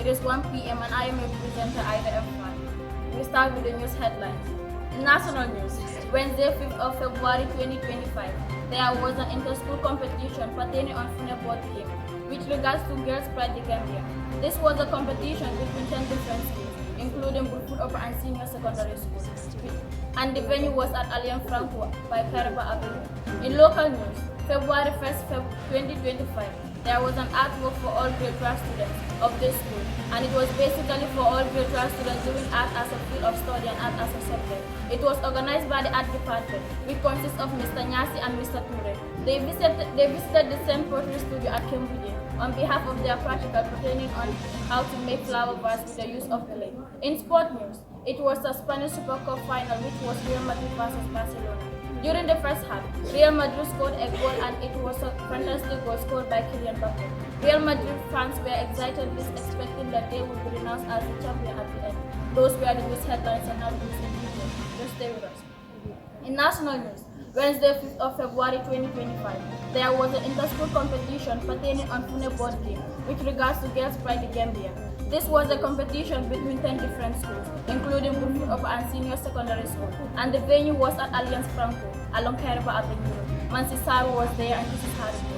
It is 1 p.m. and I am your presenter, Ida F1. We start with the news headlines. In national news, Wednesday, 5th of February 2025, there was an inter-school competition pertaining on football game, which regards to Girls Pride the Gambia. This was a competition between 10 different schools, including Brufut Upper and Senior Secondary Schools, and the venue was at Alliance Franco by Caraba Avenue. In local news, February 1st, 2025, there was an artwork for all grade 12 students of this school, and it was basically for all grade 12 students doing art as a field of study and art as a subject. It was organized by the art department, which consists of Mr. Nyasi and Mr. Ture. They visited the St. Pottery Studio at Cambridge on behalf of their practical pertaining on how to make flower vases with the use of clay. In sport news, it was the Spanish Super Cup final, which was Real Madrid versus Barcelona. During the first half, Real Madrid scored a goal and it was a fantastic goal scored by Kylian Mbappe. Real Madrid fans were excitedly expecting that they would be renounced as the champion at the end. Those were the news headlines and now news in detail. Just stay with us. In national news, Wednesday, 5th of February 2025, there was an inter-school competition pertaining on football game, with regards to Girls Pride the Gambia. This was a competition between 10 different schools, including Brufut Upper and Senior Secondary School, and the venue was at Alliance Franco along Caraba Avenue. Mansi Saru was there and this is how it goes.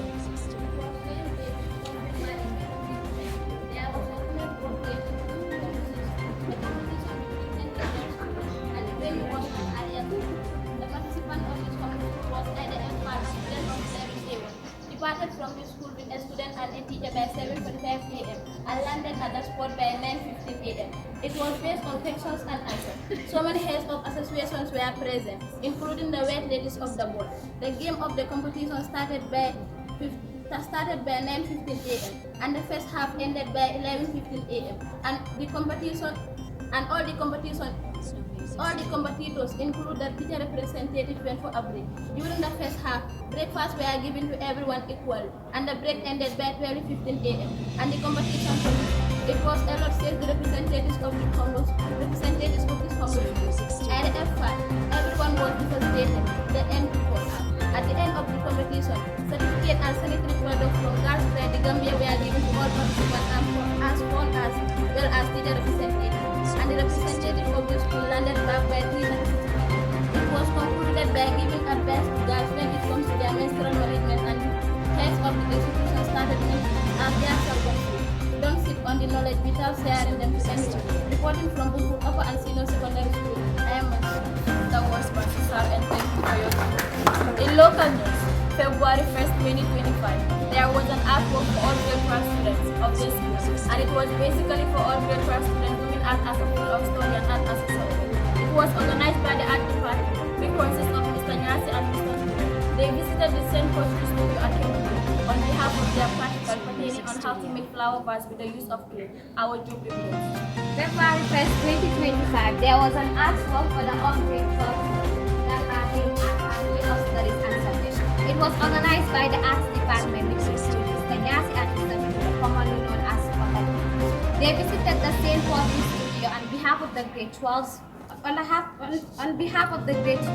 Departed from the school with a student and a teacher by 7:45 a.m. and landed at the spot by 9:15 a.m. It was based on questions and answers. So many heads of associations were present, including the weight ladies of the board. The game of the competition started by 9:15 a.m. and the first half ended by 11:15 a.m. and all the competitors, including the teacher representative, went for a break. During the first half, breakfasts were given to everyone equally, and the break ended by 12:15 a.m. and the competition continued. It was a lot, says the representatives of this Congress. At the F5, everyone was devastated. The end was at the end of the competition. Certificate and sanitary products from Girls Pride the Gambia were given to all participants as well as teacher representatives. And the representative of the school landed back by 3:30. It was concluded by giving advice to girls when it comes to their menstrual management, and heads of the institution started as their self-control. Don't sit on the knowledge without sharing them to anyone. Reporting from Brufut Upper and Senior Secondary School, I am The worst Mansi and thank you for your time. In local news, February 1st, 2025, there was an artwork for all grade 12 students of this school, and it was basically for all grade 12 students doing art as a field of study and art as a subject. It was organized by the art department, which consists of Mr. Nyasi and Mr. Ture. They visited the St. Pottery Studio at Cambridge on behalf of their practical pertaining on how to make flower vases with the use of clay. Our job begins. February 1st, 2025, there was an art walk for the all-grade club that are named Art and Way of Studies and Subjects. It was organized by the arts department, which includes Mr. Nyasi and Mr. Ture, commonly known as Papa. They visited the St. Pottery Studio on behalf of the grade 12s. On behalf of the grade 12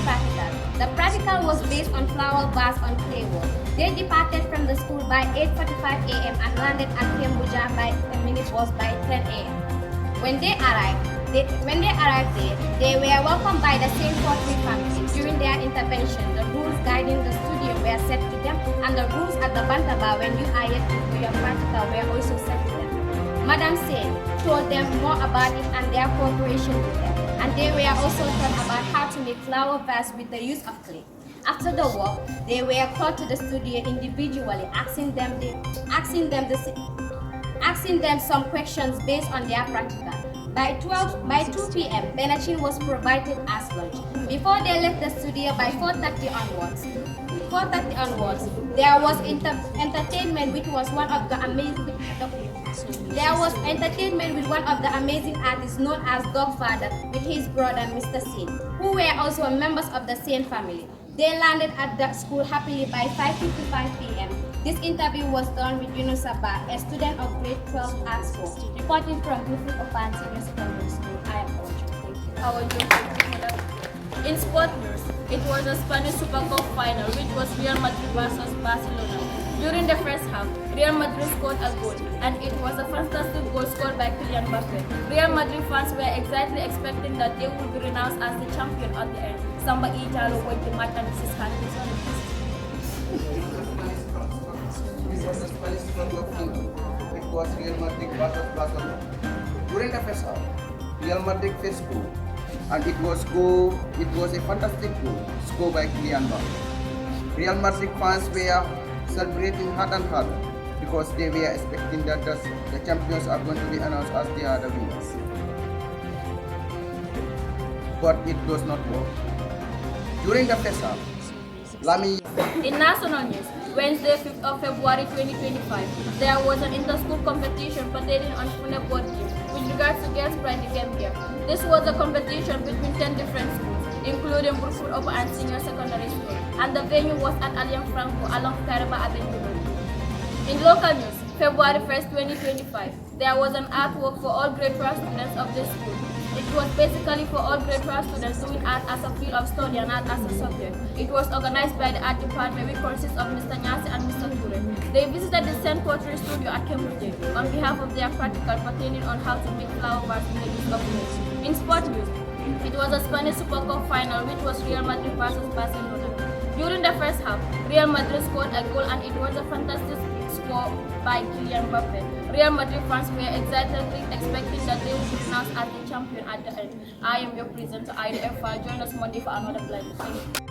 practical. The practical was based on flower vase on clay wall. They departed from the school by 8:45 a.m. and landed at Cambridge by a minute was by 10 a.m. When they arrived there, they were welcomed by the same Pottery family. During their intervention, the rules guiding the studio were set to them, and the rules at the Bantaba when you are yet to do your practical were also set to them. Madam Sen told them more about it and their cooperation with them, and they were also taught about how to make flower vases with the use of clay. After the work, they were called to the studio individually, asking them some questions based on their practical. By 2 p.m., Benachin was provided as lunch. Before they left the studio by 4:30 onwards, there was entertainment which was one of the amazing artists known as Godfather with his brother Mr. Sin, who were also members of the Sin family. They landed at the school happily by 5:55 p.m. This interview was done with Yunus Abba, a student of grade 12 at school. Reporting from Brufut Upper and Senior Secondary School, I am Our job. In sport news, it was a Spanish Super Cup final, which was Real Madrid versus Barcelona. During the first half, Real Madrid scored a goal, and it was a fantastic goal scored by Kylian Mbappe. Real Madrid fans were exactly expecting that they would be renounced as the champion at the end. Samba Ijalo won the match and this is It was Real Madrid versus Barcelona. During the first half, Real Madrid faced goal, and it was a fantastic goal scored by Kylian Mbappe. Real Madrid fans were celebrating hard and hard because they were expecting that the champions are going to be announced as they are the winners. But it does not work. During the first half, Lamy. In national news, Wednesday, 5th of February 2025, there was an inter-school competition pertaining on Pune board game with regards to girls' pride in Gambia. This was a competition between 10 different schools, including Brufut Upper and Senior Secondary School, and the venue was at Allianz Franco along Caraba Avenue. In local news, February 1st, 2025, there was an artwork for all grade 12 students of this school. It was basically for all grade 12 students doing art as a field of study and art as a subject. It was organized by the art department, which consists of Mr. Nyasi and Mr. Ture. They visited the St. Pottery Studio at Cambridge on behalf of their practical pertaining on how to make flower vases with the use of wood. In sport news, it was a Spanish Super Cup final, which was Real Madrid versus Barcelona. During the first half, Real Madrid scored a goal, and it was a fantastic score by Kylian Mbappe. Real Madrid fans were excitedly expecting that they would be announced as the champion at the end. I am your presenter, IDF. Join us Monday for another blind.